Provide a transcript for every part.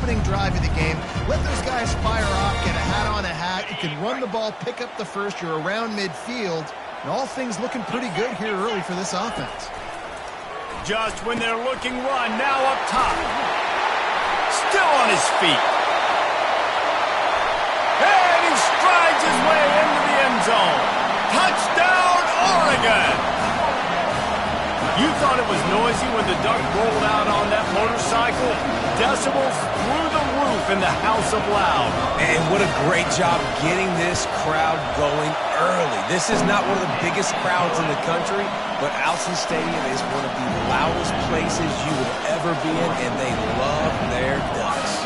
opening drive of the game. Let those guys fire off, get a hat on a hat. You can run the ball, pick up the first. You're around midfield. And all things looking pretty good here early for this offense. Just when they're looking run, now up top. Still on his feet. And he strides his way into the end zone. Touchdown, Oregon! You thought it was noisy when the Duck rolled out on that motorcycle? Decibels through the roof in the House of Loud. And what a great job getting this crowd going early. This is not one of the biggest crowds in the country, but Alson Stadium is one of the loudest places you would ever be in, and they love their Ducks.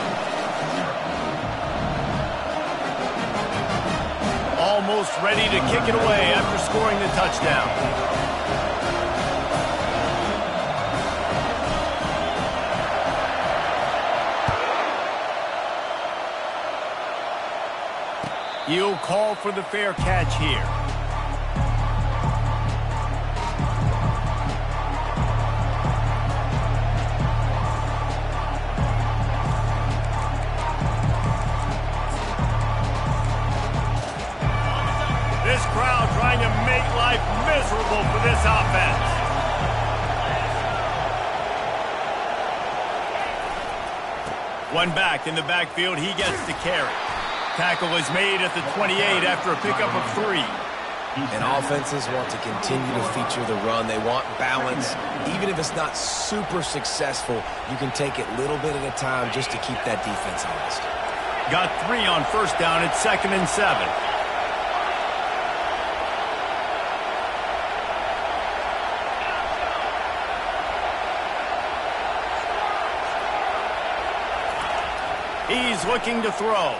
Almost ready to kick it away after scoring the touchdown. He'll call for the fair catch here. This crowd trying to make life miserable for this offense. One back in the backfield, he gets the carry. Tackle is made at the 28 after a pickup of 3. And offenses want to continue to feature the run. They want balance. Even if it's not super successful, you can take it little bit at a time just to keep that defense honest. Got 3 on first down at 2nd and 7. He's looking to throw.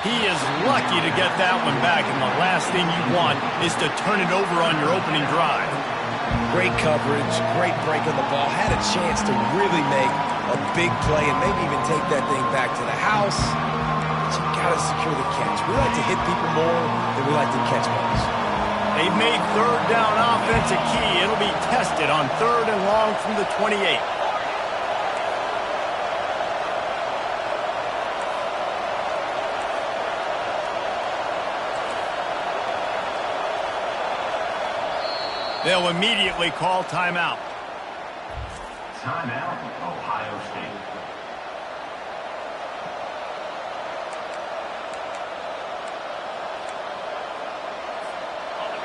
He is lucky to get that one back, and the last thing you want is to turn it over on your opening drive. Great coverage, great break on the ball. Had a chance to really make a big play and maybe even take that thing back to the house. But you got to secure the catch. We like to hit people more than we like to catch balls. They've made third down offense a key. It'll be tested on 3rd and long from the 28. They'll immediately call timeout. Timeout, Ohio State.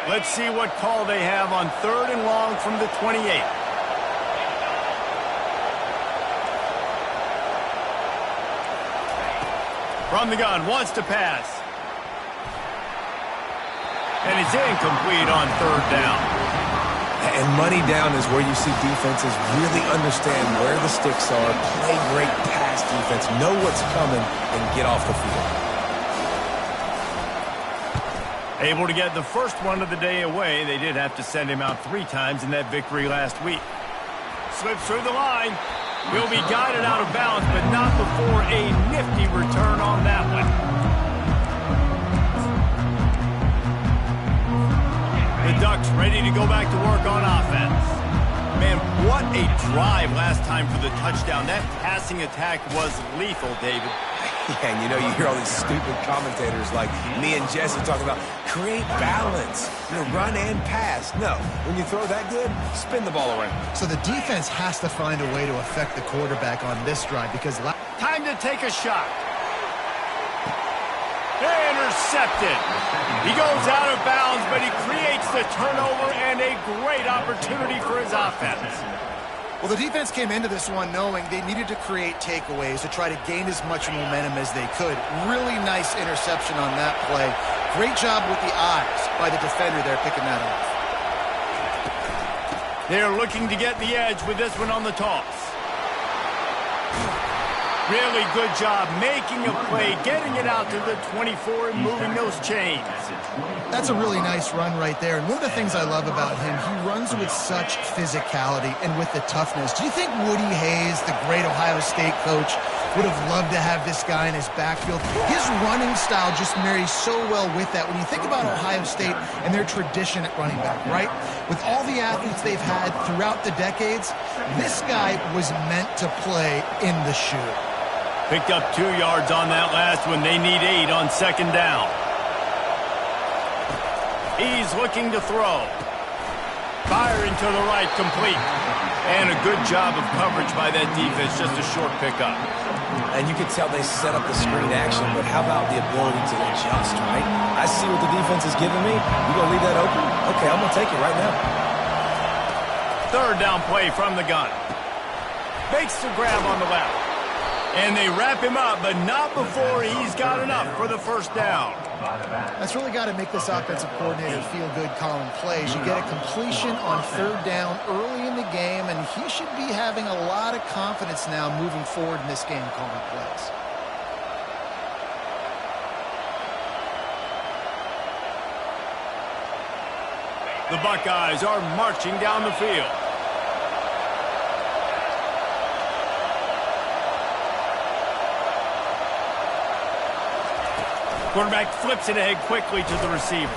Let's see what call they have on 3rd and long from the 28. From the gun, wants to pass. And it's incomplete on 3rd down. And money down is where you see defenses really understand where the sticks are, play great pass defense, know what's coming, and get off the field. Able to get the first one of the day away. They did have to send him out 3 times in that victory last week. Slips through the line. Will be guided out of bounds, but not before a nifty return on that one. The Ducks ready to go back to work on offense. Man, what a drive last time for the touchdown. That passing attack was lethal, David. Yeah, and you know, you hear all these stupid commentators like me and Jesse talking about create balance, run and pass. No, when you throw that good, spin the ball around. So the defense has to find a way to affect the quarterback on this drive because... Time to take a shot. Intercepted. He goes out of bounds, but he creates the turnover and a great opportunity for his offense. Well, the defense came into this one knowing they needed to create takeaways to try to gain as much momentum as they could. Really nice interception on that play. Great job with the eyes by the defender there picking that off. They're looking to get the edge with this one on the toss. Really good job making a play, getting it out to the 24 and moving those chains. That's a really nice run right there. And one of the things I love about him, he runs with such physicality and with the toughness. Do you think Woody Hayes, the great Ohio State coach, would have loved to have this guy in his backfield? His running style just marries so well with that. When you think about Ohio State and their tradition at running back, right? With all the athletes they've had throughout the decades, this guy was meant to play in the shoe. Picked up 2 yards on that last one. They need 8 on second down. He's looking to throw. Firing to the right, complete. And a good job of coverage by that defense, just a short pickup. And you can tell they set up the screen action, but how about the ability to adjust, right? I see what the defense is giving me. You going to leave that open? Okay, I'm going to take it right now. Third down play from the gun. Makes the grab on the left. And they wrap him up, but not before he's got enough for the first down. That's really got to make this offensive coordinator feel good calling plays. You get a completion on third down early in the game, and he should be having a lot of confidence now moving forward in this game calling plays. The Buckeyes are marching down the field. Quarterback flips it ahead quickly to the receiver.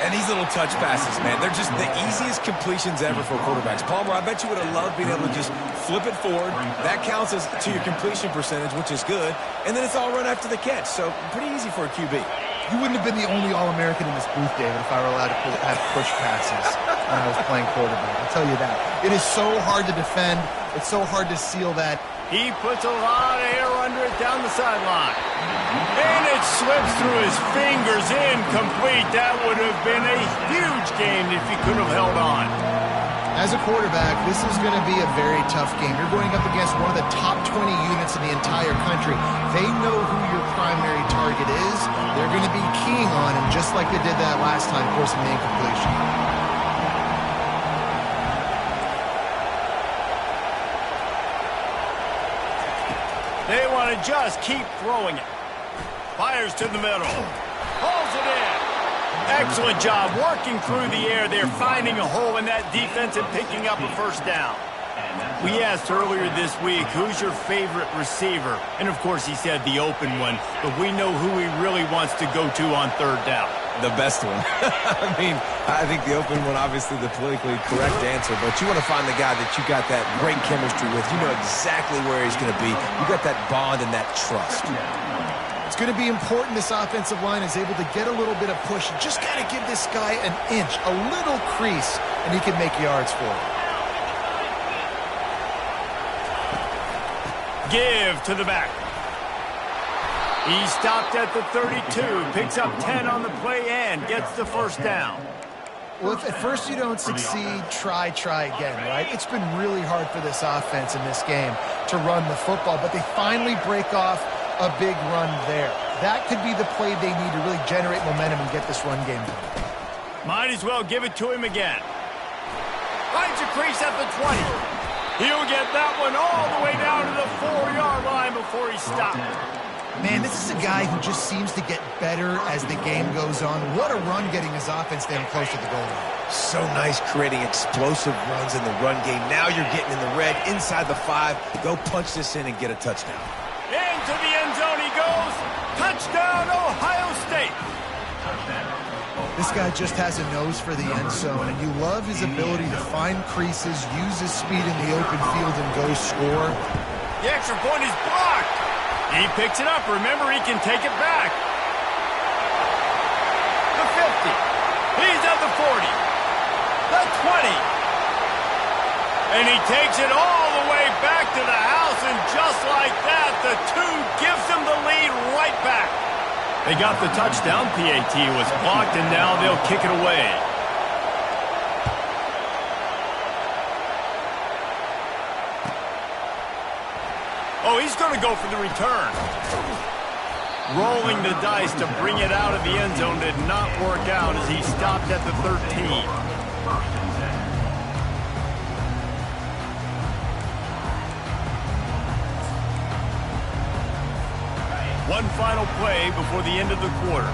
And these little touch passes, man, they're just the easiest completions ever for quarterbacks. Palmer, I bet you would have loved being able to just flip it forward. That counts as to your completion percentage, which is good. And then it's all run after the catch, so pretty easy for a QB. You wouldn't have been the only All-American in this booth, David, if I were allowed to have push passes when I was playing quarterback. I'll tell you that. It is so hard to defend. It's so hard to seal that. He puts a lot of air under it down the sideline. And it slips through his fingers, incomplete. That would have been a huge game if he could have held on. As a quarterback, this is going to be a very tough game. You're going up against one of the top 20 units in the entire country. They know who your primary target is. They're going to be keying on him, just like they did that last time, forcing the incompletion. They want to just keep throwing it. Fires to the middle. Pulls it in. Excellent job working through the air there, finding a hole in that defense and picking up a first down. We asked earlier this week, who's your favorite receiver? And, of course, he said the open one, but we know who he really wants to go to on third down. The best one. I mean, I think the open one, obviously the politically correct answer, but you want to find the guy that you got that great chemistry with. You know exactly where he's going to be. You got that bond and that trust. It's going to be important this offensive line is able to get a little bit of push. You just got to give this guy an inch, a little crease, and he can make yards for it. Give to the back. He stopped at the 32, picks up 10 on the play and gets the first down. Well, if at first you don't succeed, try again, right? It's been really hard for this offense in this game to run the football, but they finally break off a big run there. That could be the play they need to really generate momentum and get this run game going. Might as well give it to him again. Finds a crease at the 20. He'll get that one all the way down to the 4-yard line before he stopped. Man, this is a guy who just seems to get better as the game goes on. What a run getting his offense down close to the goal line. So nice creating explosive runs in the run game. Now you're getting in the red, inside the 5. Go punch this in and get a touchdown. Into the end zone he goes. Touchdown, Ohio State. This guy just has a nose for the end zone, and you love his ability to find creases, use his speed in the open field, and go score. The extra point is blocked. He picks it up. Remember, he can take it back. The 50. He's at the 40. The 20. And he takes it all the way back to the house, and just like that, the 2 gives him the lead right back. They got the touchdown. PAT was blocked, and now they'll kick it away. Oh, he's going to go for the return. Rolling the dice to bring it out of the end zone did not work out as he stopped at the 13. One final play before the end of the quarter.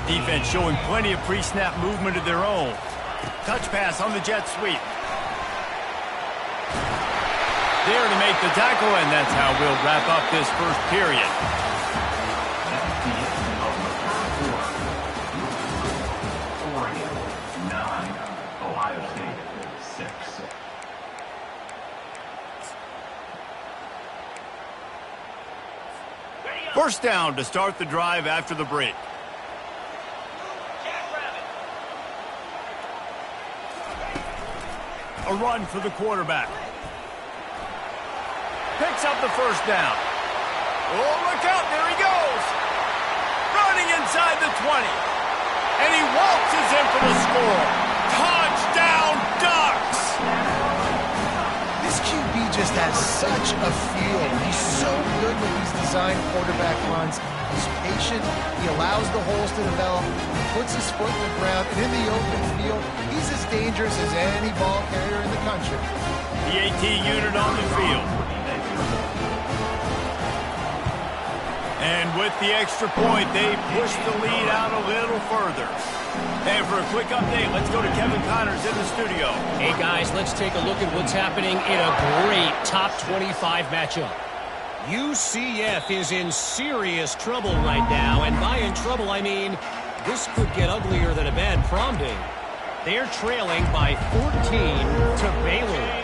Defense showing plenty of pre-snap movement of their own. Touch pass on the jet sweep. There to make the tackle, and that's how we'll wrap up this first period. Oregon 9, Ohio State 6. First down to start the drive after the break. A run for the quarterback. Picks up the first down. Oh, look out, there he goes. Running inside the 20. And he waltzes in for the score. Touchdown, Ducks! This QB just has such a feel. He's so good with these design quarterback runs. He's patient. He allows the holes to develop. He puts his foot in the ground. And in the open field, he's as dangerous as any ball carrier in the country. The AT unit on the field. And with the extra point, they push the lead out a little further. And for a quick update, let's go to Kevin Connors in the studio. Hey, guys, let's take a look at what's happening in a great top 25 matchup. UCF is in serious trouble right now, and by in trouble, I mean this could get uglier than a bad prom date. They're trailing by 14 to Baylor.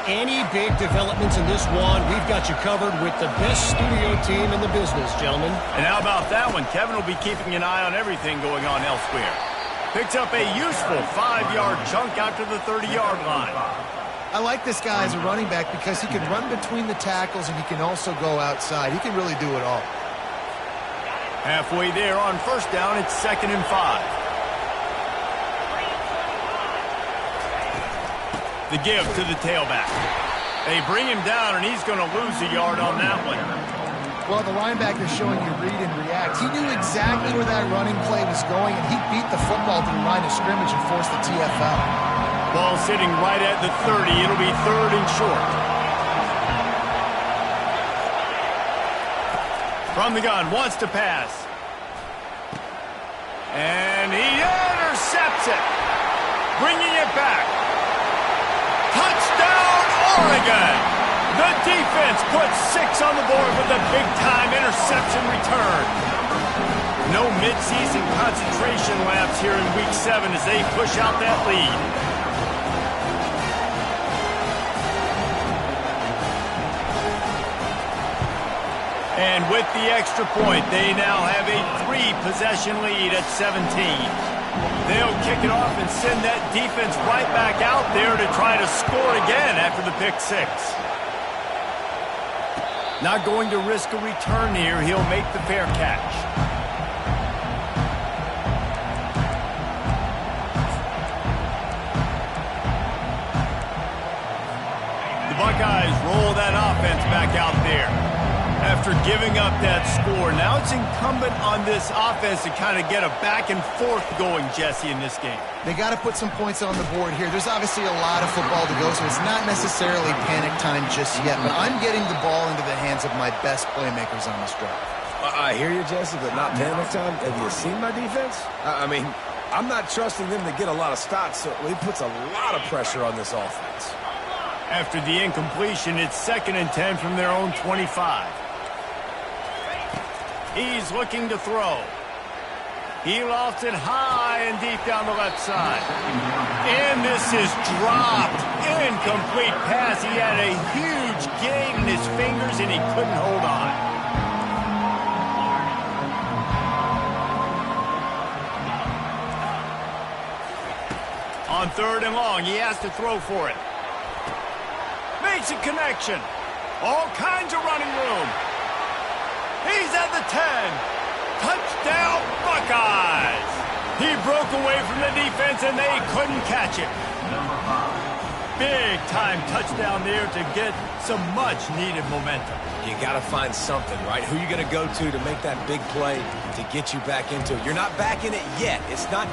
Any big developments in this one, we've got you covered with the best studio team in the business, gentlemen. And how about that one? Kevin will be keeping an eye on everything going on elsewhere. Picks up a useful 5-yard chunk out to the 30-yard line. I like this guy as a running back because he can run between the tackles and he can also go outside. He can really do it all. Halfway there on first down, it's 2nd and 5. The give to the tailback. They bring him down, and he's going to lose a yard on that one. Well, the linebacker's showing you read and react. He knew exactly where that running play was going, and he beat the football to the line of scrimmage and forced the TFL. Ball sitting right at the 30. It'll be 3rd and short. From the gun, wants to pass. And he intercepts it. Bringing it back. Touchdown, Oregon! The defense puts 6 on the board with a big-time interception return. No midseason concentration laps here in Week 7 as they push out that lead. And with the extra point, they now have a 3-possession lead at 17. They'll kick it off and send that defense right back out there to try to score again after the pick 6. Not going to risk a return here. He'll make the fair catch. The Buckeyes roll that offense back out there. After giving up that score, now it's incumbent on this offense to kind of get a back and forth going, Jesse, in this game. They got to put some points on the board here. There's obviously a lot of football to go, so it's not necessarily panic time just yet, but I'm getting the ball into the hands of my best playmakers on this drive. I hear you, Jesse, but not panic time. Have you seen my defense? I mean, I'm not trusting them to get a lot of stops, so he puts a lot of pressure on this offense. After the incompletion, it's 2nd and 10 from their own 25. He's looking to throw. He lofts it high and deep down the left side. And this is dropped. Incomplete pass. He had a huge gain in his fingers, and he couldn't hold on. On 3rd and long, he has to throw for it. Makes a connection. All kinds of running room. He's at the 10. Touchdown, Buckeyes. He broke away from the defense, and they couldn't catch it. Big-time touchdown there to get some much-needed momentum. You got to find something, right? Who are you going to go to make that big play to get you back into it? You're not back in it yet. It's not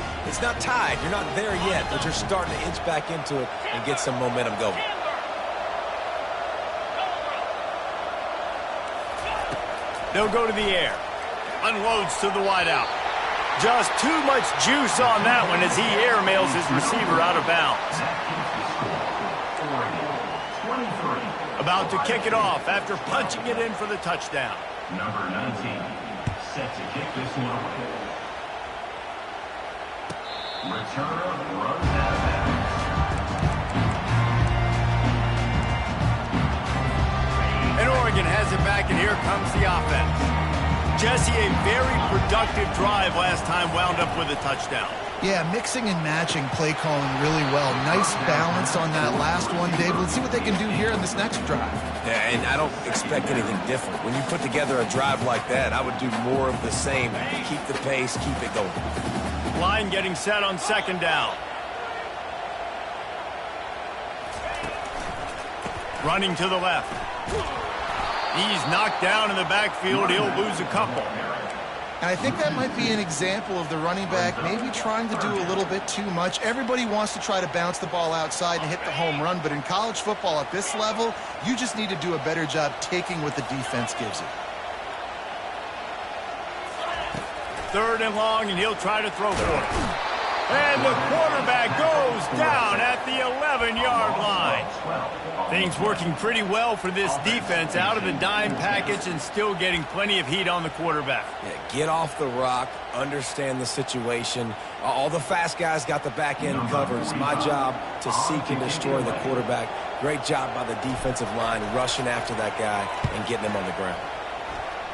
tied. You're not there yet, but you're starting to inch back into it and get some momentum going. They'll go to the air. Unloads to the wideout. Just too much juice on that one as he airmails his receiver out of bounds. About to kick it off after punching it in for the touchdown. Number 19, set to kick this one away. Returner runs out of bounds. And Oregon has it back, and here comes the offense. Jesse, a very productive drive last time wound up with a touchdown. Yeah, mixing and matching play calling really well. Nice balance on that last one, Dave. Let's see what they can do here in this next drive. Yeah, and I don't expect anything different. When you put together a drive like that, I would do more of the same. Keep the pace, keep it going. Line getting set on second down. Running to the left. He's knocked down in the backfield. He'll lose a couple. And I think that might be an example of the running back maybe trying to do a little bit too much. Everybody wants to try to bounce the ball outside and hit the home run, but in college football at this level, you just need to do a better job taking what the defense gives you. Third and long, and he'll try to throw for it. And the quarterback goes down at the 11-yard line. Things working pretty well for this defense, out of the dime package and still getting plenty of heat on the quarterback. Yeah, get off the rock, understand the situation. All the fast guys got the back end covered. It's my job to seek and destroy the quarterback. Great job by the defensive line rushing after that guy and getting him on the ground.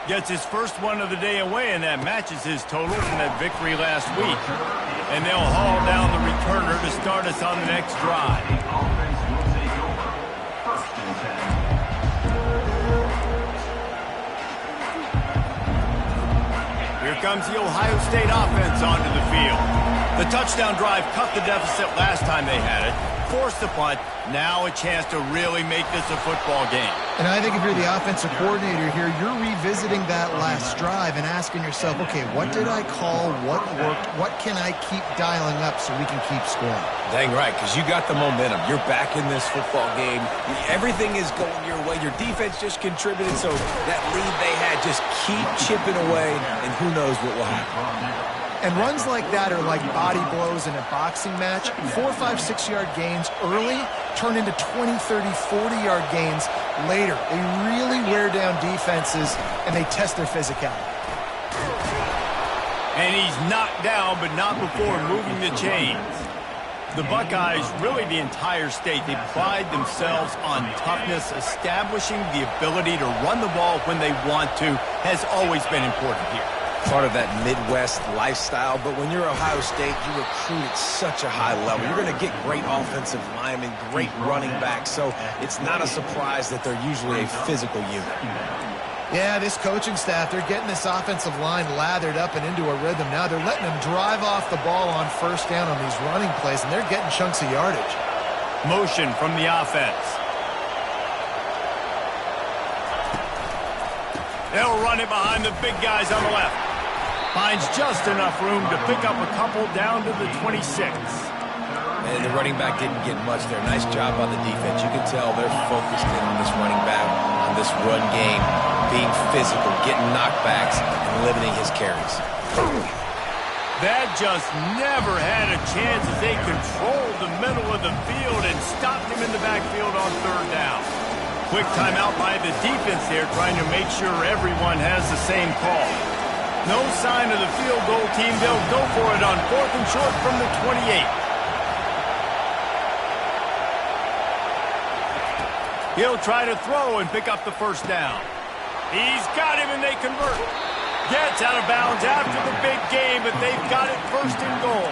Gets his first one of the day away, and that matches his total from that victory last week. And they'll haul down the returner to start us on the next drive. Here comes the Ohio State offense onto the field. The touchdown drive cut the deficit last time they had it. Forced the punt. Now a chance to really make this a football game. And I think if you're the offensive coordinator here, you're revisiting that last drive and asking yourself, okay, what did I call? What worked? What can I keep dialing up so we can keep scoring? Dang right, because you got the momentum. You're back in this football game. Everything is going your way. Your defense just contributed, so that lead they had, just keep chipping away, and who knows what will happen. And runs like that are like body blows in a boxing match. 4, 5, 6-yard gains early turn into 20, 30, 40-yard gains later. They really wear down defenses, and they test their physicality. And he's knocked down, but not before moving the chains. The Buckeyes, really the entire state, they pride themselves on toughness. Establishing the ability to run the ball when they want to has always been important here. Part of that Midwest lifestyle, but when you're Ohio State, you recruit at such a high level. You're going to get great offensive linemen, great running backs, so it's not a surprise that they're usually a physical unit. Yeah, this coaching staff, they're getting this offensive line lathered up and into a rhythm. Now they're letting them drive off the ball on first down on these running plays, and they're getting chunks of yardage. Motion from the offense. They'll run it behind the big guys on the left. Finds just enough room to pick up a couple down to the 26. And the running back didn't get much there. Nice job by the defense. You can tell they're focused in on this running back, on this run game, being physical, getting knockbacks, and limiting his carries. That just never had a chance as they controlled the middle of the field and stopped him in the backfield on third down. Quick timeout by the defense there, trying to make sure everyone has the same call. No sign of the field goal team. They'll go for it on 4th and short from the 28. He'll try to throw and pick up the first down. He's got him, and they convert. Gets out of bounds after the big game, but they've got it 1st and goal.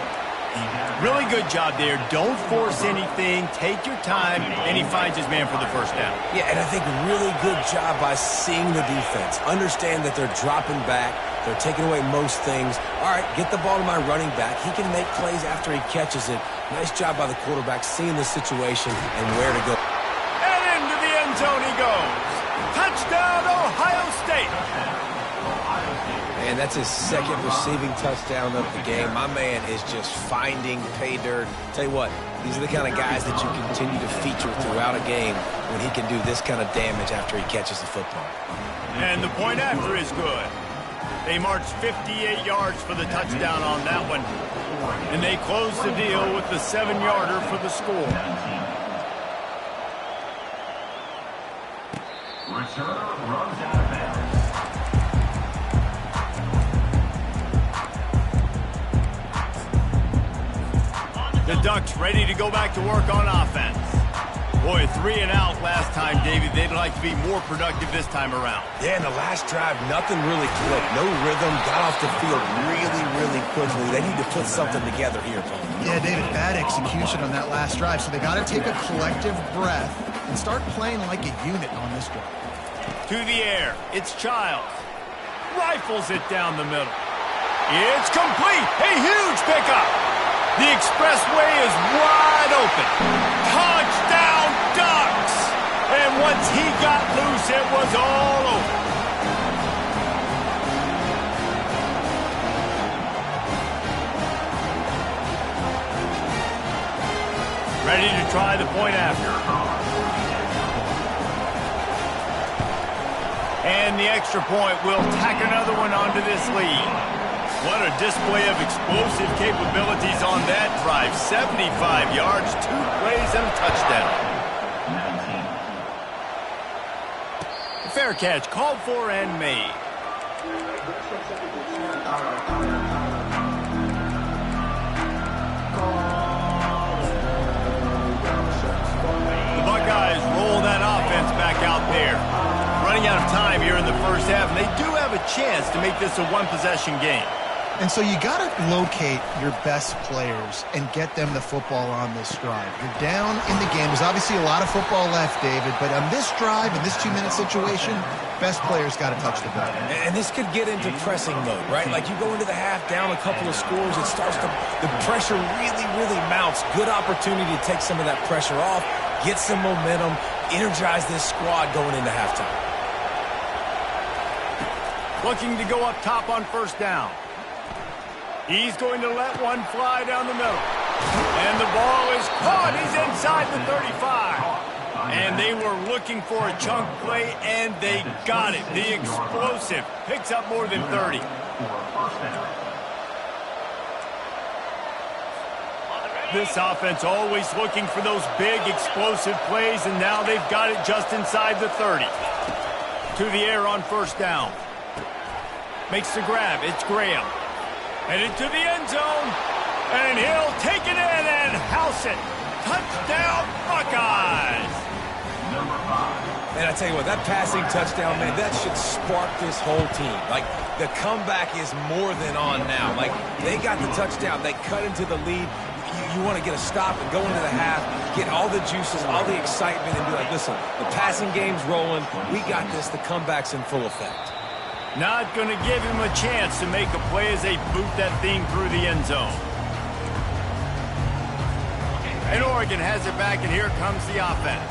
Really good job there. Don't force anything. Take your time, and he finds his man for the first down. Yeah, and I think really good job by seeing the defense. Understand that they're dropping back. They're taking away most things. All right, get the ball to my running back. He can make plays after he catches it. Nice job by the quarterback seeing the situation and where to go. And into the end zone he goes. Touchdown, Ohio State. And that's his second receiving touchdown of the game. My man is just finding pay dirt. Tell you what, these are the kind of guys that you continue to feature throughout a game when he can do this kind of damage after he catches the football. And the point after is good. They marched 58 yards for the touchdown on that one. And they closed the deal with the 7-yarder for the score. Returner runs out of bounds. The Ducks ready to go back to work on offense. Boy, 3 and out last time, David. They'd like to be more productive this time around. Yeah, in the last drive, nothing really clicked. No rhythm. Got off the field really, really quickly. They need to put something together here, Tony. Yeah, David, bad execution on that last drive, so they got to take a collective breath and start playing like a unit on this drive. To the air, it's Childs. Rifles it down the middle. It's complete. A huge pickup. The expressway is wide open. Touchdown, Ducks! And once he got loose, it was all over. Ready to try the point after. And the extra point will tack another one onto this lead. What a display of explosive capabilities on that drive. 75 yards, 2 plays, and a touchdown. Fair catch, called for and made. The Buckeyes roll that offense back out there. Running out of time here in the first half, and they do have a chance to make this a one-possession game. And so you got to locate your best players and get them the football on this drive. You're down in the game. There's obviously a lot of football left, David, but on this drive, in this 2-minute situation, best players got to touch the ball. And this could get into pressing mode, right? Like you go into the half, down a couple of scores, it starts to, the pressure really, really mounts. Good opportunity to take some of that pressure off, get some momentum, energize this squad going into halftime. Looking to go up top on first down. He's going to let one fly down the middle. And the ball is caught. He's inside the 35. And they were looking for a chunk play, and they got it. The explosive picks up more than 30. This offense always looking for those big explosive plays, and now they've got it just inside the 30. To the air on first down. Makes the grab. It's Graham. Headed to the end zone, and he'll take it in and house it. Touchdown, Buckeyes! Man, I tell you what, that passing touchdown, man, that should spark this whole team. Like, the comeback is more than on now. Like, they got the touchdown. They cut into the lead. You want to get a stop and go into the half, get all the juices, all the excitement, and be like, listen, the passing game's rolling. We got this. The comeback's in full effect. Not going to give him a chance to make a play as they boot that thing through the end zone. And Oregon has it back, and here comes the offense.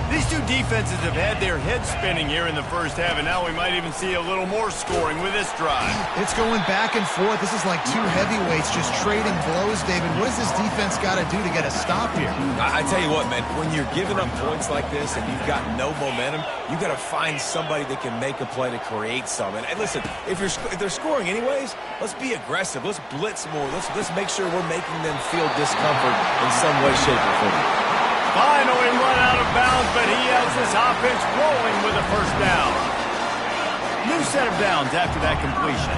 These two defenses have had their heads spinning here in the first half, and now we might even see a little more scoring with this drive. It's going back and forth. This is like two heavyweights just trading blows, David. What does this defense got to do to get a stop here? I tell you what, man, when you're giving up points like this and you've got no momentum, you got to find somebody that can make a play to create some. And listen, if they're scoring anyways, let's be aggressive. Let's blitz more. Let's make sure we're making them feel discomfort in some way, shape, or form. Finally run out of bounds, but he has this offense rolling with a first down. New set of downs after that completion.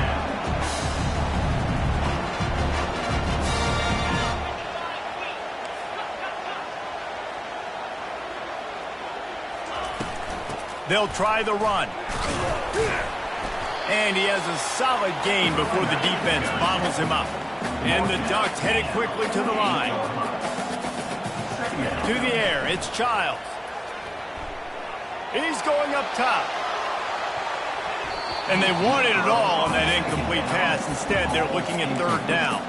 They'll try the run. And he has a solid gain before the defense bottles him up. And the Ducks headed quickly to the line. To the air, it's Childs. He's going up top. And they wanted it all on that incomplete pass. Instead, they're looking at third down.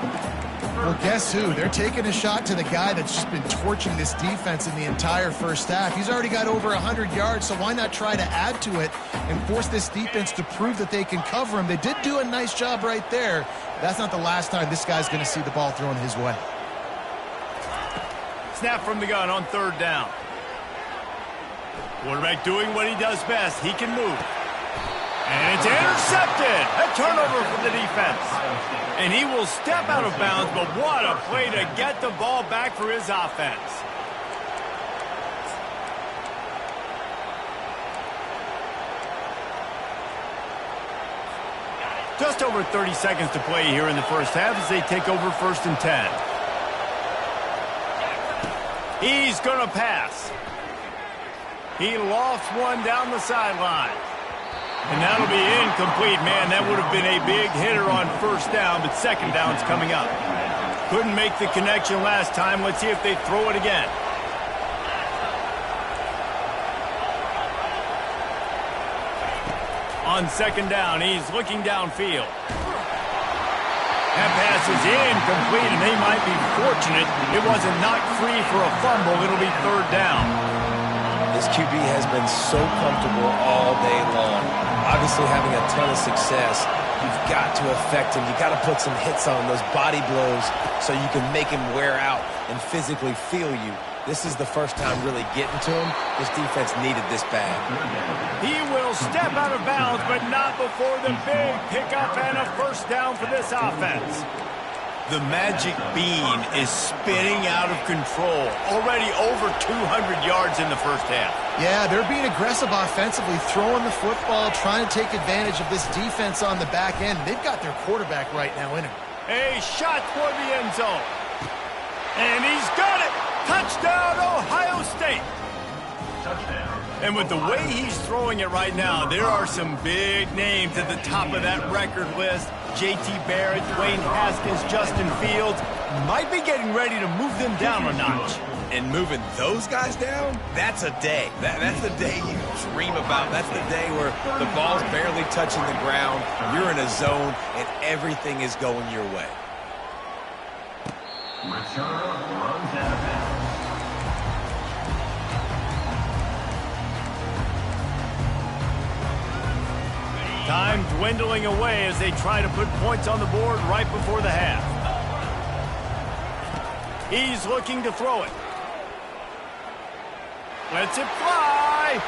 Well, guess who? They're taking a shot to the guy that's just been torching this defense in the entire first half. He's already got over 100 yards, so why not try to add to it and force this defense to prove that they can cover him? They did do a nice job right there. That's not the last time this guy's going to see the ball thrown his way. Snap from the gun on third down. Quarterback doing what he does best. He can move. And it's intercepted. A turnover for the defense. And he will step out of bounds, but what a play to get the ball back for his offense. Just over 30 seconds to play here in the first half as they take over 1st and 10. He's going to pass. He lofts one down the sideline. And that'll be incomplete, man. That would have been a big hitter on first down, but second down's coming up. Couldn't make the connection last time. Let's see if they throw it again. On second down, he's looking downfield. That pass is incomplete, and they might be fortunate it wasn't knocked free for a fumble. It'll be third down. This QB has been so comfortable all day long. Obviously having a ton of success. You've got to affect him. You've got to put some hits on those body blows so you can make him wear out and physically feel you. This is the first time really getting to him. This defense needed this bad. He will step out of bounds, but not before the big pickup and a first down for this offense. The magic bean is spinning out of control. Already over 200 yards in the first half. Yeah, they're being aggressive offensively, throwing the football, trying to take advantage of this defense on the back end. They've got their quarterback right now in him. A shot for the end zone. And he's got it. Touchdown, Ohio State. And with the way he's throwing it right now, there are some big names at the top of that record list. J.T. Barrett, Dwayne Haskins, Justin Fields might be getting ready to move them down a notch. And moving those guys down, that's a day. That's the day you dream about. That's the day where the ball's barely touching the ground, you're in a zone, and everything is going your way. Ncaa runs out of bounds. Time dwindling away as they try to put points on the board right before the half. He's looking to throw it. Lets it fly.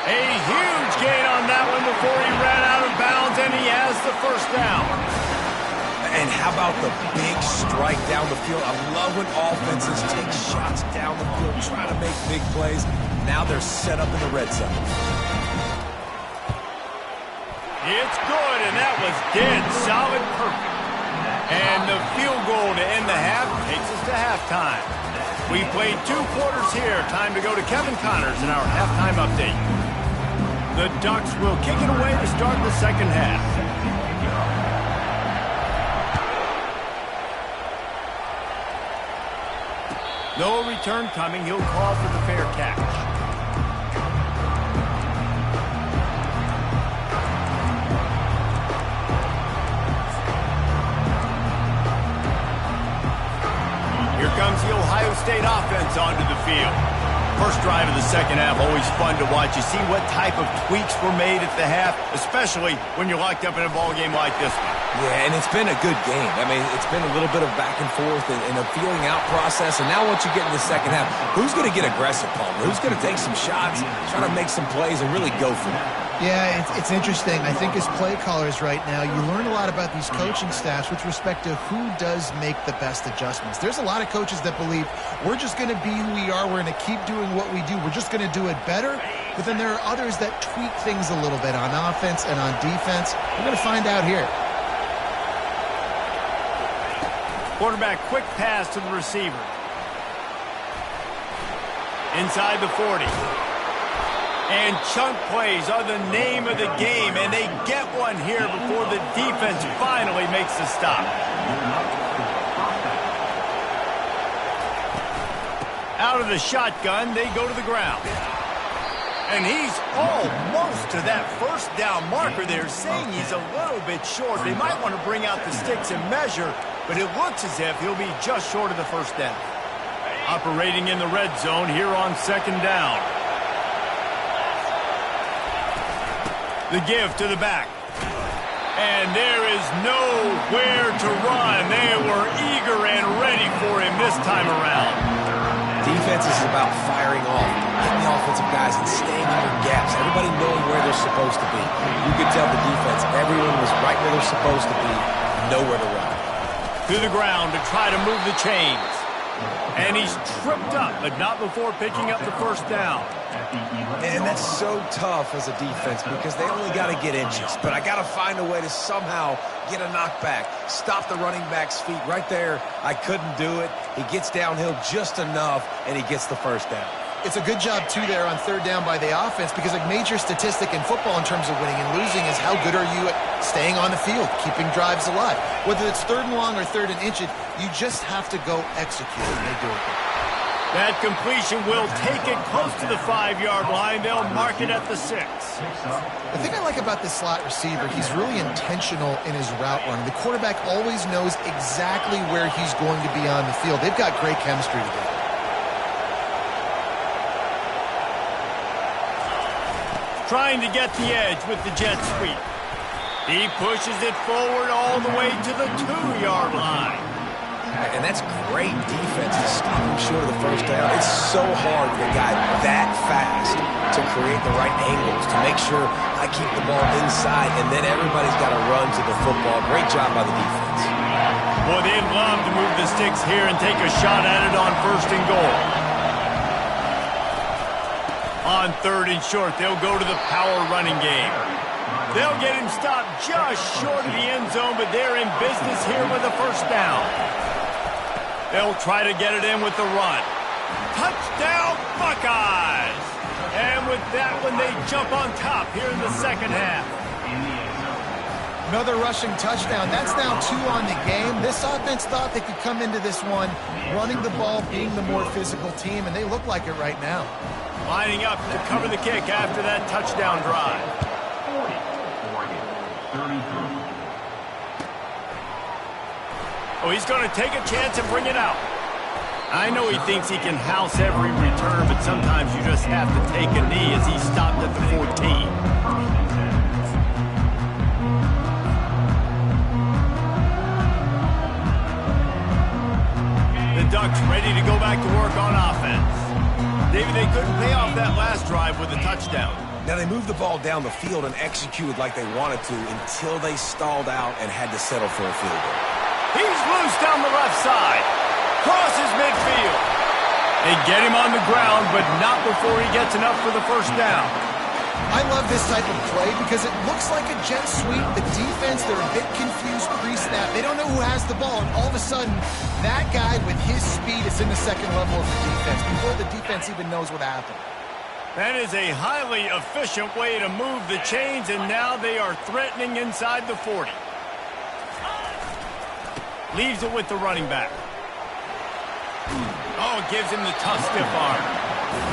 A huge gain on that one before he ran out of bounds, and he has the first down. And how about the big strike down the field? I love when offenses take shots down the field, try to make big plays. Now they're set up in the red zone. It's good, and that was dead solid perfect. And the field goal to end the half takes us to halftime. We played 2 quarters here. Time to go to Kevin Connors in our halftime update. The Ducks will kick it away to start the second half. No return coming. He'll call for the fair catch. Here comes the Ohio State offense onto the field. First drive of the second half, always fun to watch. You see what type of tweaks were made at the half, especially when you're locked up in a ball game like this one. Yeah, and it's been a good game. I mean, it's been a little bit of back and forth and a feeling out process. And now once you get in the second half, who's going to get aggressive, Palmer? Who's going to take some shots, try to make some plays, and really go for it? Yeah, it's interesting. I think as play callers right now, you learn a lot about these coaching staffs with respect to who does make the best adjustments. There's a lot of coaches that believe we're just going to be who we are. We're going to keep doing what we do. We're just going to do it better. But then there are others that tweak things a little bit on offense and on defense. We're going to find out here. Quarterback quick pass to the receiver. Inside the 40. And chunk plays are the name of the game, and they get one here before the defense finally makes the stop. Out of the shotgun, they go to the ground. And he's almost to that first down marker there, saying he's a little bit short. They might want to bring out the sticks and measure, but it looks as if he'll be just short of the first down. Operating in the red zone here on second down. The give to the back. And there is nowhere to run. They were eager and ready for him this time around. Defense is about firing off, getting the offensive guys and staying in their gaps. Everybody knowing where they're supposed to be. You could tell the defense, everyone was right where they're supposed to be, nowhere to run. To the ground to try to move the chains. And he's tripped up, but not before picking up the first down. And that's so tough as a defense because they only got to get inches. But I got to find a way to somehow get a knockback, stop the running back's feet right there. I couldn't do it. He gets downhill just enough, and he gets the first down. It's a good job, too, there on third down by the offense because a major statistic in football in terms of winning and losing is how good are you at staying on the field, keeping drives alive. Whether it's third and long or third and inches, you just have to go execute, and they do it. That completion will take it close to the 5-yard line. They'll mark it at the 6. The thing I like about this slot receiver, he's really intentional in his route running. The quarterback always knows exactly where he's going to be on the field. They've got great chemistry together. Trying to get the edge with the jet sweep. He pushes it forward all the way to the 2-yard line. And that's great defense to stop him short of the first down. It's so hard for a guy that fast to create the right angles, to make sure I keep the ball inside, and then everybody's got to run to the football. Great job by the defense. Boy, they'd love to move the sticks here and take a shot at it on 1st and goal. On 3rd and short, they'll go to the power running game. They'll get him stopped just short of the end zone, but they're in business here with a 1st down. They'll try to get it in with the run. Touchdown, Buckeyes! And with that one, they jump on top here in the 2nd half. Another rushing touchdown. That's now 2 on the game. This offense thought they could come into this one running the ball, being the more physical team, and they look like it right now. Lining up to cover the kick after that touchdown drive. 33. Oh, he's going to take a chance and bring it out. I know he thinks he can house every return, but sometimes you just have to take a knee as he stopped at the 14. The Ducks ready to go back to work on offense. David, they couldn't pay off that last drive with a touchdown. Now, they moved the ball down the field and executed like they wanted to until they stalled out and had to settle for a field goal. He's loose down the left side. Crosses midfield. They get him on the ground, but not before he gets enough for the 1st down. I love this type of play because it looks like a jet sweep. The defense, they're a bit confused pre-snap. They don't know who has the ball, and all of a sudden, that guy with his speed is in the 2nd level of the defense before the defense even knows what happened. That is a highly efficient way to move the chains, and now they are threatening inside the 40. Leaves it with the running back. Oh, gives him the tough stiff arm.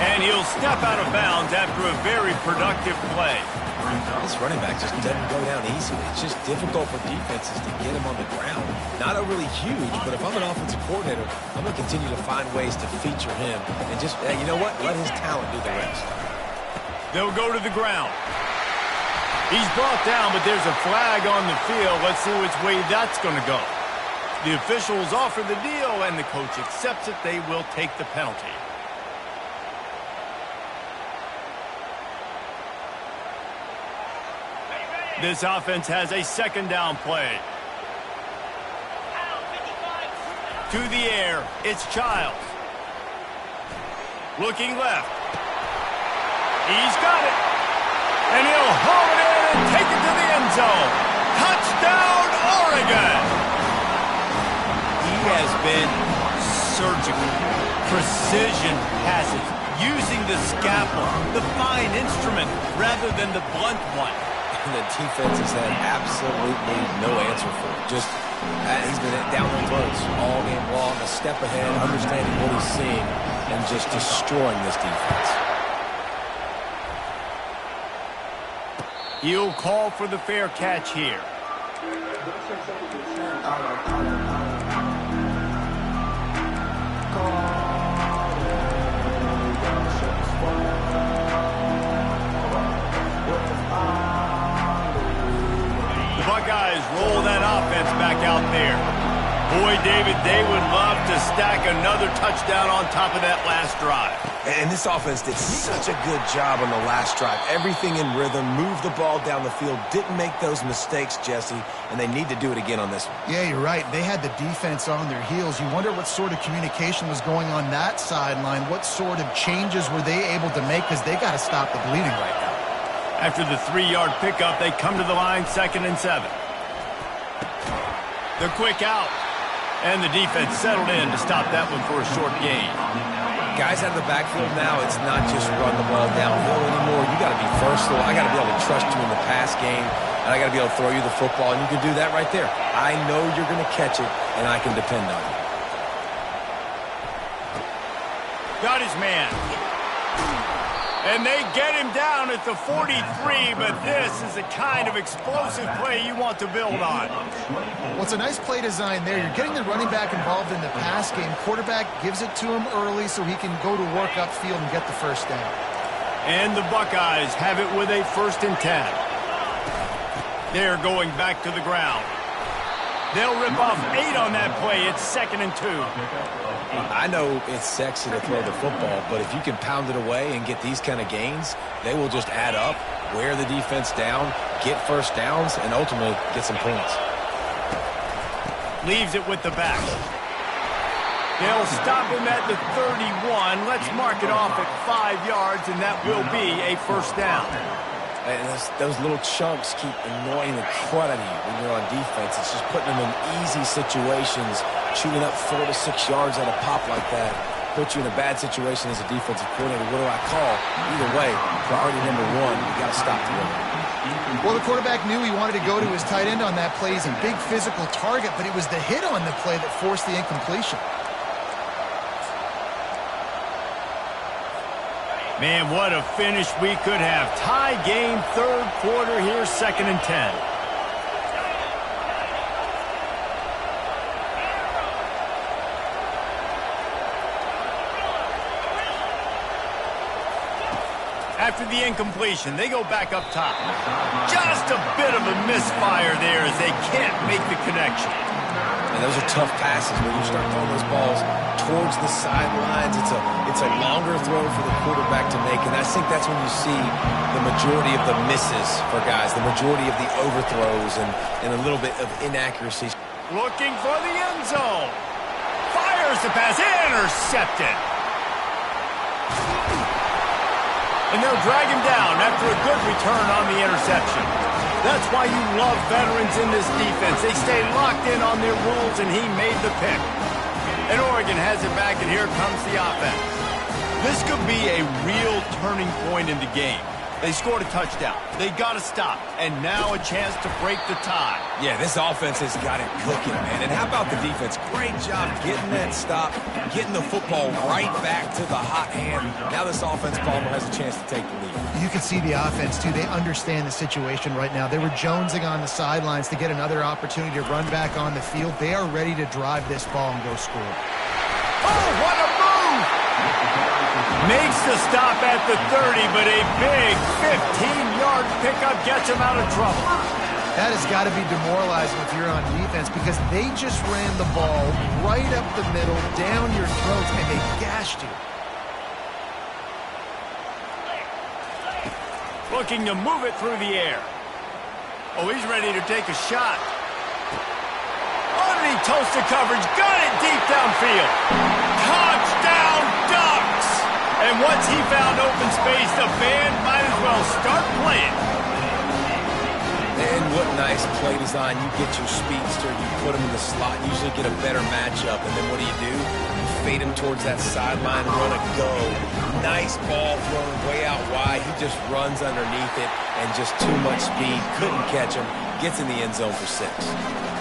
And he'll step out of bounds after a very productive play. This running back just doesn't go down easily. It's just difficult for defenses to get him on the ground. Not overly huge, but if I'm an offensive coordinator, I'm going to continue to find ways to feature him. And just, you know what? Let his talent do the rest. They'll go to the ground. He's brought down, but there's a flag on the field. Let's see which way that's going to go. The officials offer the deal, and the coach accepts it. They will take the penalty. This offense has a 2nd down play. To the air, it's Childs. Looking left. He's got it. And he'll haul it in and take it to the end zone. Touchdown, Oregon! He has been surgical, precision passes, using the scalpel, the fine instrument, rather than the blunt one. And the defense has had absolutely no answer for it. Just, he's been down their throats all game long, a step ahead, understanding what he's seeing, and just destroying this defense. He'll call for the fair catch here. The Buckeyes roll that offense back out there. Boy, David, they would love to stack another touchdown on top of that last drive. And this offense did such a good job on the last drive. Everything in rhythm, moved the ball down the field, didn't make those mistakes, Jesse, and they need to do it again on this one. Yeah, you're right. They had the defense on their heels. You wonder what sort of communication was going on that sideline. What sort of changes were they able to make, because they got to stop the bleeding right now. After the 3-yard pickup, they come to the line, 2nd and 7. The quick out. And the defense settled in to stop that one for a short gain. guys out of the backfield now, it's not just run the ball downhill anymore. You got to be versatile. I got to be able to trust you in the pass game, and I got to be able to throw you the football, and you can do that right there. I know you're going to catch it, and I can depend on you. Got his man. And they get him down at the 43, but this is the kind of explosive play you want to build on. Well, it's a nice play design there. You're getting the running back involved in the pass game. Quarterback gives it to him early so he can go to work upfield and get the first down. And the Buckeyes have it with a 1st and 10. They're going back to the ground. They'll rip off 8 on that play. It's 2nd and 2. I know it's sexy to throw the football, but if you can pound it away and get these kind of gains, they will just add up, wear the defense down, get first downs, and ultimately get some points. Leaves it with the back. They'll stop him at the 31. Let's mark it off at 5 yards, and that will be a 1st down. And those little chunks keep annoying the crud out of you when you're on defense. It's just putting them in easy situations, shooting up 4 to 6 yards at a pop like that. Puts you in a bad situation as a defensive coordinator. What do I call? Either way, priority number 1, you got to stop the run. Well, the quarterback knew he wanted to go to his tight end on that play. He's a big physical target, but it was the hit on the play that forced the incompletion. Man, what a finish we could have. Tie game, 3rd quarter here, 2nd and 10. After the incompletion, they go back up top. Just a bit of a misfire there as they can't make the connection. And those are tough passes when you start throwing those balls towards the sidelines. It's a longer throw for the quarterback to make, and I think that's when you see the majority of the misses for guys, the majority of the overthrows and a little bit of inaccuracies. Looking for the end zone. Fires the pass. Intercepted. And they'll drag him down after a good return on the interception. That's why you love veterans in this defense. They stay locked in on their rules, and he made the pick. And Oregon has it back, and here comes the offense. This could be a real turning point in the game. They scored a touchdown. They got to stop. And now a chance to break the tie. Yeah, this offense has got it cooking, man. And how about the defense? Great job getting that stop, getting the football right back to the hot hand. Now this offense, Palmer, has a chance to take the lead. You can see the offense, too. They understand the situation right now. They were jonesing on the sidelines to get another opportunity to run back on the field. They are ready to drive this ball and go score. Oh, what a move! Makes the stop at the 30, but a big 15-yard pickup gets him out of trouble. That has got to be demoralizing if you're on defense because they just ran the ball right up the middle, down your throats, and they gashed you. Looking to move it through the air. Oh, he's ready to take a shot. Underneath toasted coverage, got it deep downfield. Touchdown Ducks! And once he found open space, the band might as well start playing. And what nice play design. You get your speedster, you put him in the slot, usually get a better matchup, and then what do? You fade him towards that sideline, run a go. Nice ball thrown way out wide. He just runs underneath it and just too much speed. Couldn't catch him. Gets in the end zone for 6.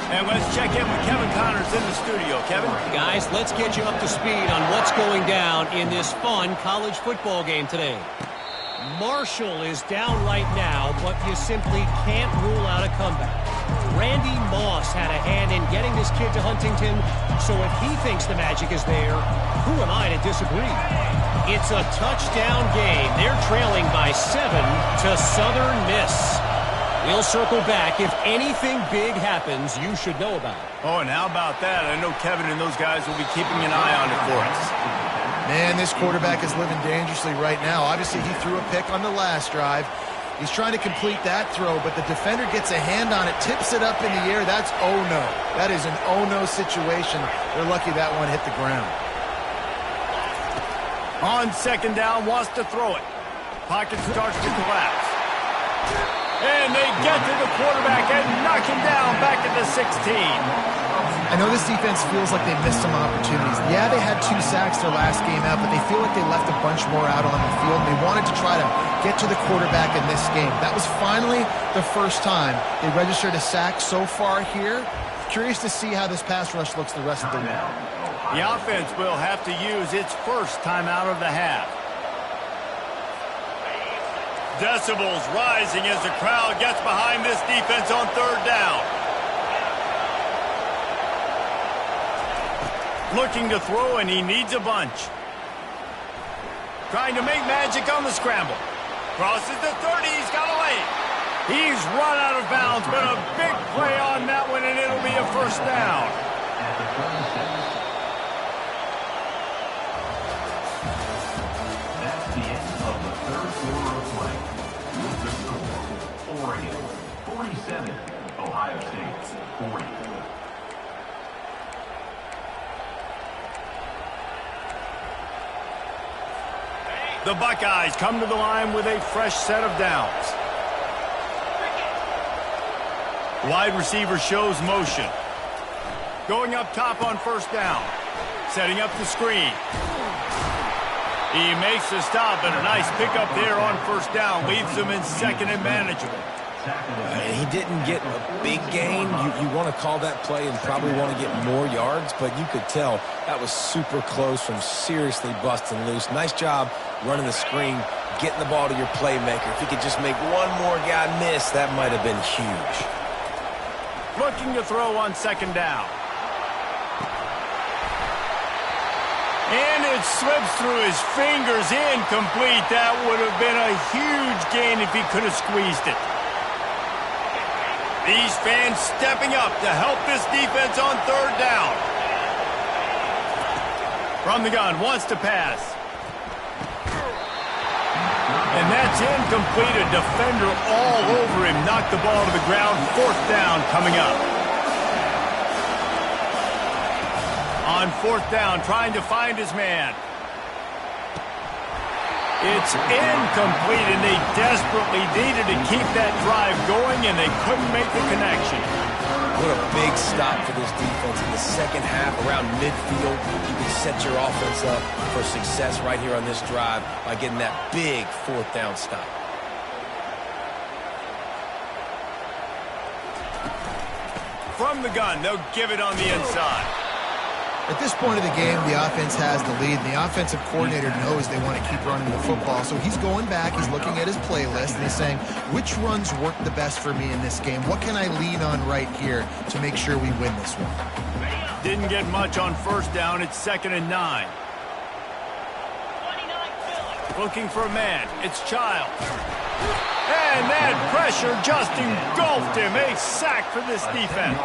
And let's check in with Kevin Connors in the studio. Kevin? Guys, let's get you up to speed on what's going down in this fun college football game today. Marshall is down right now, but you simply can't rule out a comeback. Randy Moss had a hand in getting this kid to Huntington, so if he thinks the magic is there, who am I to disagree? It's a touchdown game. They're trailing by 7 to Southern Miss. We'll circle back. If anything big happens, you should know about it. Oh, and how about that? I know Kevin and those guys will be keeping an eye on it for us. Man, this quarterback is living dangerously right now. Obviously, he threw a pick on the last drive. He's trying to complete that throw, but the defender gets a hand on it, tips it up in the air. That's oh-no. That is an oh-no situation. They're lucky that one hit the ground. On 2nd down, wants to throw it. Pocket starts to collapse. And they get to the quarterback and knock him down back at the 16. I know this defense feels like they missed some opportunities. Yeah, they had 2 sacks their last game out, but they feel like they left a bunch more out on the field. They wanted to try to get to the quarterback in this game. That was finally the first time they registered a sack so far here. Curious to see how this pass rush looks the rest of the way. The offense will have to use its first timeout of the half. Decibels rising as the crowd gets behind this defense on 3rd down. Looking to throw, and he needs a bunch. Trying to make magic on the scramble. Crosses the 30, he's got a lane. He's run out of bounds, but a big play on that one, and it'll be a first down. That's the end of the 3rd quarter of play. With the score, Oregon 47, Ohio State 40. The Buckeyes come to the line with a fresh set of downs. Wide receiver shows motion. Going up top on 1st down. Setting up the screen. He makes the stop, and a nice pickup there on 1st down. Leaves them in 2nd and manageable. He didn't get a big gain. You want to call that play and probably want to get more yards, but you could tell that was super close from seriously busting loose. Nice job running the screen, getting the ball to your playmaker. If he could just make one more guy miss, that might have been huge. Looking to throw on 2nd down. And it slips through his fingers, incomplete. That would have been a huge gain if he could have squeezed it. These fans stepping up to help this defense on 3rd down. From the gun, wants to pass. And that's incomplete. A defender all over him. Knocked the ball to the ground. 4th down coming up. On 4th down, trying to find his man. It's incomplete, and they desperately needed to keep that drive going, and they couldn't make the connection. What a big stop for this defense in the 2nd half around midfield. You can set your offense up for success right here on this drive by getting that big 4th down stop. From the gun, they'll give it on the inside. At this point of the game, the offense has the lead, and the offensive coordinator knows they want to keep running the football. So he's going back, he's looking at his playlist, and he's saying, which runs work the best for me in this game? What can I lean on right here to make sure we win this one? Didn't get much on 1st down. It's 2nd and 9. Looking for a man. It's Child. And that pressure just engulfed him. A sack for this defense.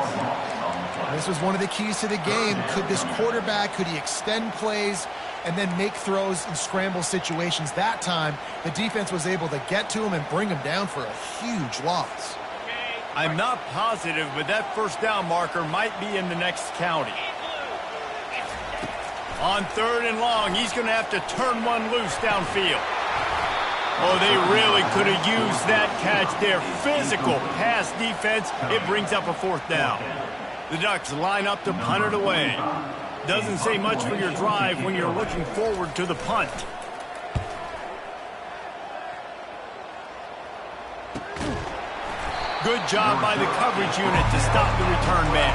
This was one of the keys to the game. Could this quarterback, could he extend plays and then make throws in scramble situations? That time, the defense was able to get to him and bring him down for a huge loss. I'm not positive, but that 1st down marker might be in the next county. On 3rd and long, he's going to have to turn one loose downfield. Oh, they really could have used that catch there. Physical pass defense. It brings up a 4th down. The Ducks line up to punt it away. Doesn't say much for your drive when you're looking forward to the punt. Good job by the coverage unit to stop the return man.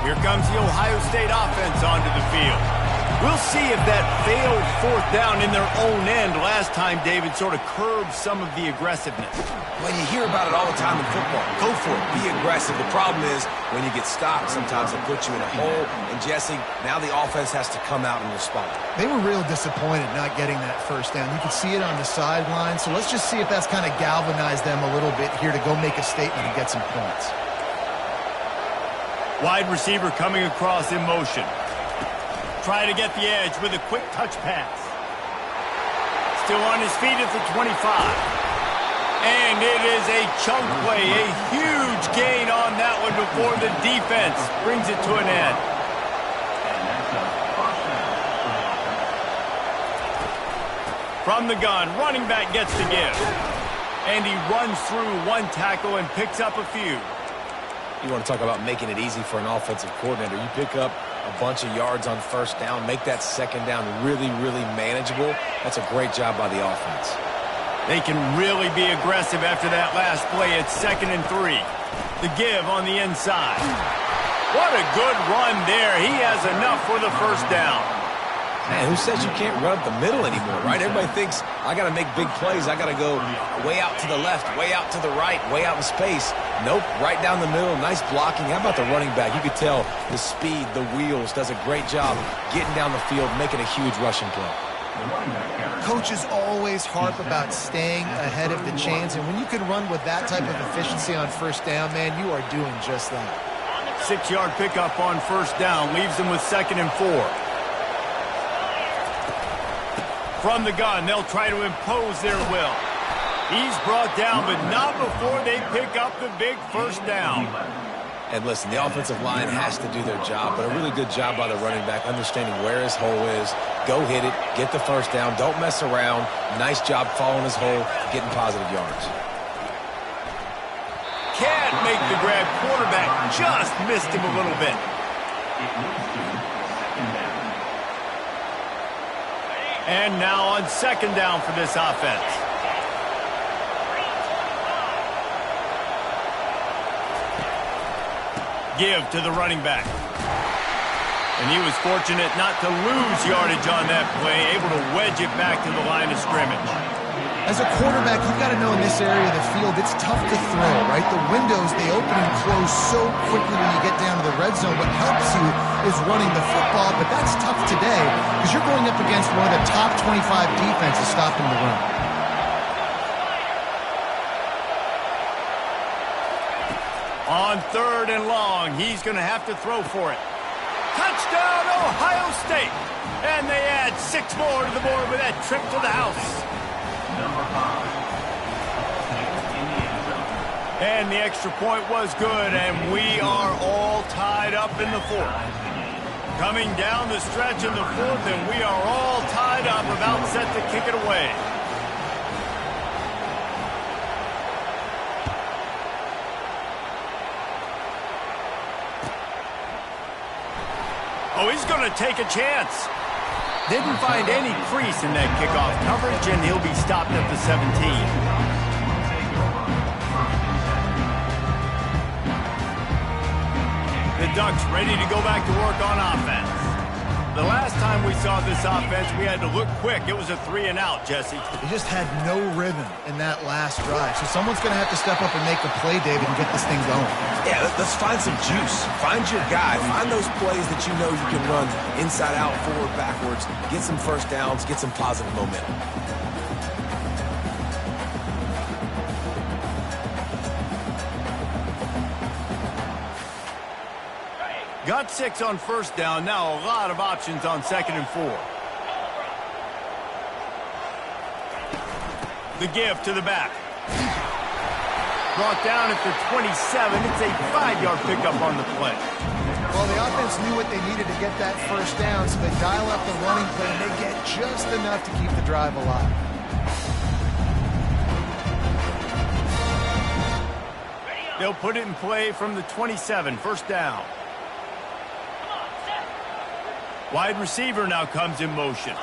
Here comes the Ohio State offense onto the field. We'll see if that failed 4th down in their own end last time, David, sort of curbed some of the aggressiveness. Well, you hear about it all the time in football. Go for it. Be aggressive. The problem is when you get stopped, sometimes it puts you in a hole. And, Jesse, now the offense has to come out and respond. They were real disappointed not getting that 1st down. You could see it on the sideline. So let's just see if that's kind of galvanized them a little bit here to go make a statement and get some points. Wide receiver coming across in motion. Try to get the edge with a quick touch pass. Still on his feet at the 25. And it is a chunk play, a huge gain on that one before the defense brings it to an end. From the gun, running back gets the give. And he runs through one tackle and picks up a few. You want to talk about making it easy for an offensive coordinator. You pick up a bunch of yards on first down, make that second down really, really manageable. That's a great job by the offense. They can really be aggressive after that last play. It's 2nd and 3. The give on the inside. What a good run there. He has enough for the first down. Man, who says you can't run up the middle anymore, right? Everybody thinks, I got to make big plays. I got to go way out to the left, way out to the right, way out in space. Nope, right down the middle. Nice blocking. How about the running back? You could tell the speed, the wheels, does a great job getting down the field, making a huge rushing play. Coaches always harp about staying ahead of the chains, and when you can run with that type of efficiency on first down, man, you are doing just that. 6-yard pickup on first down leaves them with 2nd and 4. From the gun, they'll try to impose their will. He's brought down, but not before they pick up the big first down. And listen, the offensive line has to do their job, but a really good job by the running back, understanding where his hole is. Go hit it, get the first down, don't mess around. Nice job following his hole, getting positive yards. Can't make the grab. Quarterback just missed him a little bit. And now on 2nd down for this offense. Give to the running back. And he was fortunate not to lose yardage on that play, able to wedge it back to the line of scrimmage. As a quarterback, you've got to know in this area of the field, it's tough to throw, right? The windows, they open and close so quickly when you get down to the red zone. What helps you is running the football, but that's tough today because you're going up against one of the top 25 defenses stopping the run. On 3rd and long, he's going to have to throw for it. Touchdown, Ohio State! And they add 6 more to the board with that trip to the house. And the extra point was good, and we are all tied up in the 4th. Coming down the stretch in the 4th, and we are all tied up, about set to kick it away. Oh, he's going to take a chance. Didn't find any crease in that kickoff coverage, and he'll be stopped at the 17. The Ducks ready to go back to work on offense. The last time we saw this offense, we had to look quick. It was a 3-and-out, Jesse. They just had no rhythm in that last drive. So someone's going to have to step up and make a play, David, and get this thing going. Yeah, let's find some juice. Find your guy. Find those plays that you know you can run inside out, forward, backwards. Get some first downs. Get some positive momentum. Got 6 on first down. Now a lot of options on 2nd and 4. The give to the back. Brought down at the 27. It's a 5-yard pickup on the play. Well, the offense knew what they needed to get that first down, so they dial up the running play, and they get just enough to keep the drive alive. They'll put it in play from the 27. First down. Wide receiver now comes in motion.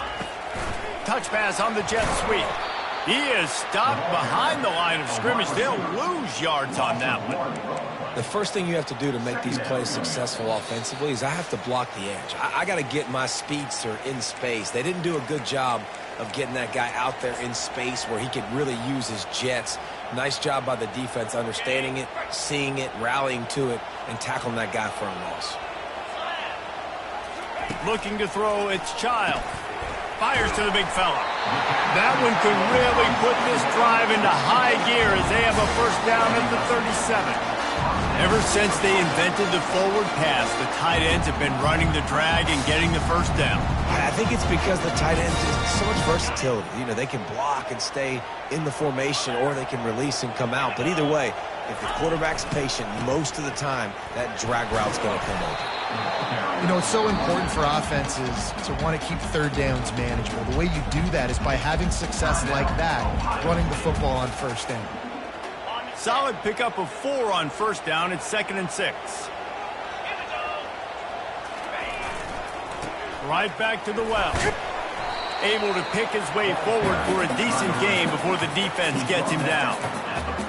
Touch pass on the jet sweep. He is stopped behind the line of scrimmage. They'll lose yards on that one. The first thing you have to do to make these plays successful offensively is I have to block the edge. I got to get my speedster in space. They didn't do a good job of getting that guy out there in space where he could really use his jets. Nice job by the defense understanding it, seeing it, rallying to it, and tackling that guy for a loss. Looking to throw, it's Child. Fires to the big fella. That one could really put this drive into high gear as they have a first down at the 37. Ever since they invented the forward pass, the tight ends have been running the drag and getting the first down. I think it's because the tight ends have so much versatility. You know, they can block and stay in the formation, or they can release and come out. But either way, if the quarterback's patient, most of the time, that drag route's going to come over. You know, it's so important for offenses to want to keep third downs manageable. The way you do that is by having success like that, running the football on first down. Solid pickup of 4 on first down. It's 2nd and 6. Right back to the well. Able to pick his way forward for a decent game before the defense gets him down.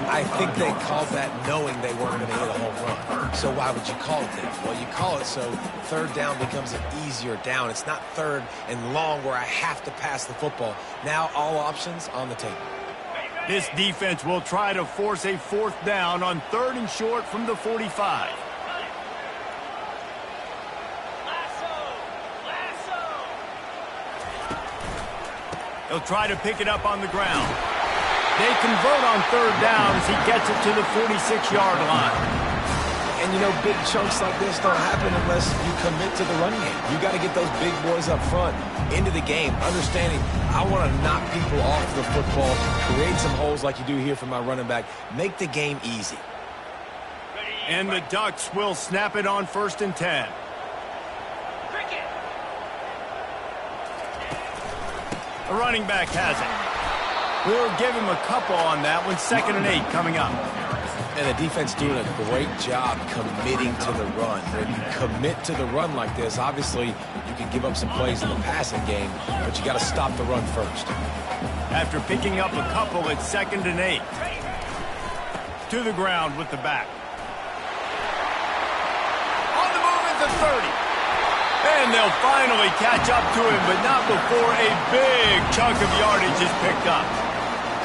I think they called that knowing they weren't going to hit a home run. So why would you call it that? Well, you call it so third down becomes an easier down. It's not third and long where I have to pass the football. Now all options on the table. This defense will try to force a 4th down on 3rd and short from the 45. He'll try to pick it up on the ground. They convert on 3rd down as he gets it to the 46-yard line. And, you know, big chunks like this don't happen unless you commit to the running game. You got to get those big boys up front into the game, understanding I want to knock people off the football, create some holes like you do here for my running back, make the game easy. And the Ducks will snap it on 1st and 10. The running back has it. We'll give him a couple on that one. 2nd and 8 coming up. And the defense doing a great job committing to the run. When you commit to the run like this, obviously you can give up some plays in the passing game, but you got to stop the run first. After picking up a couple, it's 2nd and 8. To the ground with the back. On the move at the 30. And they'll finally catch up to him, but not before a big chunk of yardage is picked up.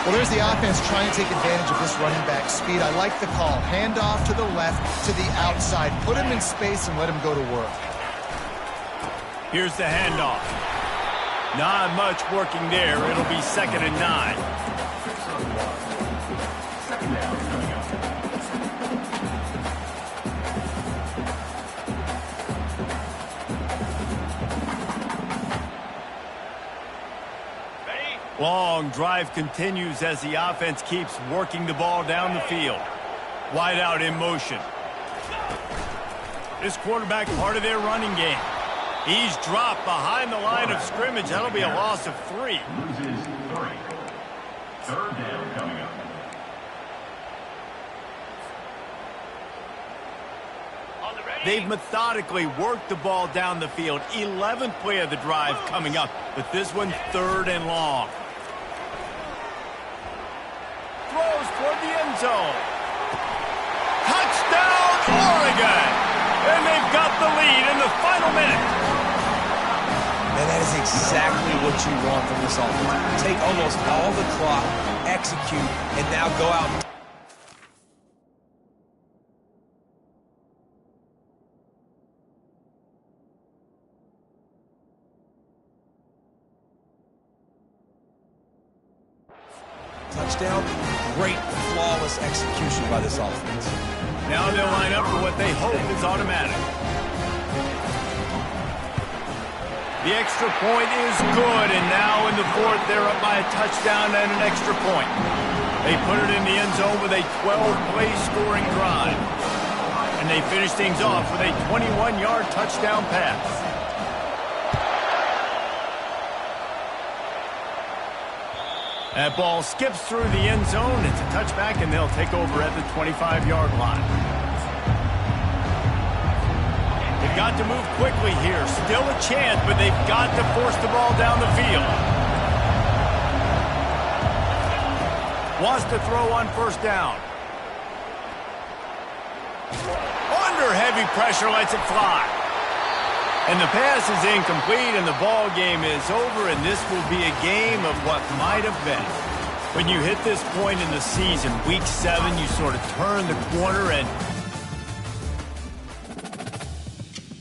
Well, there's the offense trying to take advantage of this running back speed. I like the call. Hand off to the left, to the outside. Put him in space and let him go to work. Here's the handoff. Not much working there. It'll be 2nd and 9. Long drive continues as the offense keeps working the ball down the field. Wide out in motion. This quarterback part of their running game. He's dropped behind the line of scrimmage. That'll be a loss of 3. Loses 3. 3rd down coming up. They've methodically worked the ball down the field. 11th play of the drive coming up, but this one 3rd and long. Throws toward the end zone. Touchdown, Oregon! And they've got the lead in the final minute. And that is exactly what you want from this offense. Take almost all the clock, execute, and now go out and touchdown. Great, flawless execution by this offense. Now they'll line up for what they hope is automatic. The extra point is good, and now in the 4th, they're up by a touchdown and an extra point. They put it in the end zone with a 12-play scoring drive. And they finish things off with a 21-yard touchdown pass. That ball skips through the end zone. It's a touchback, and they'll take over at the 25-yard line. They've got to move quickly here. Still a chance, but they've got to force the ball down the field. Wants to throw on 1st down. Under heavy pressure, lets it fly. And the pass is incomplete, and the ball game is over, and this will be a game of what might have been. When you hit this point in the season, week 7, you sort of turn the corner, and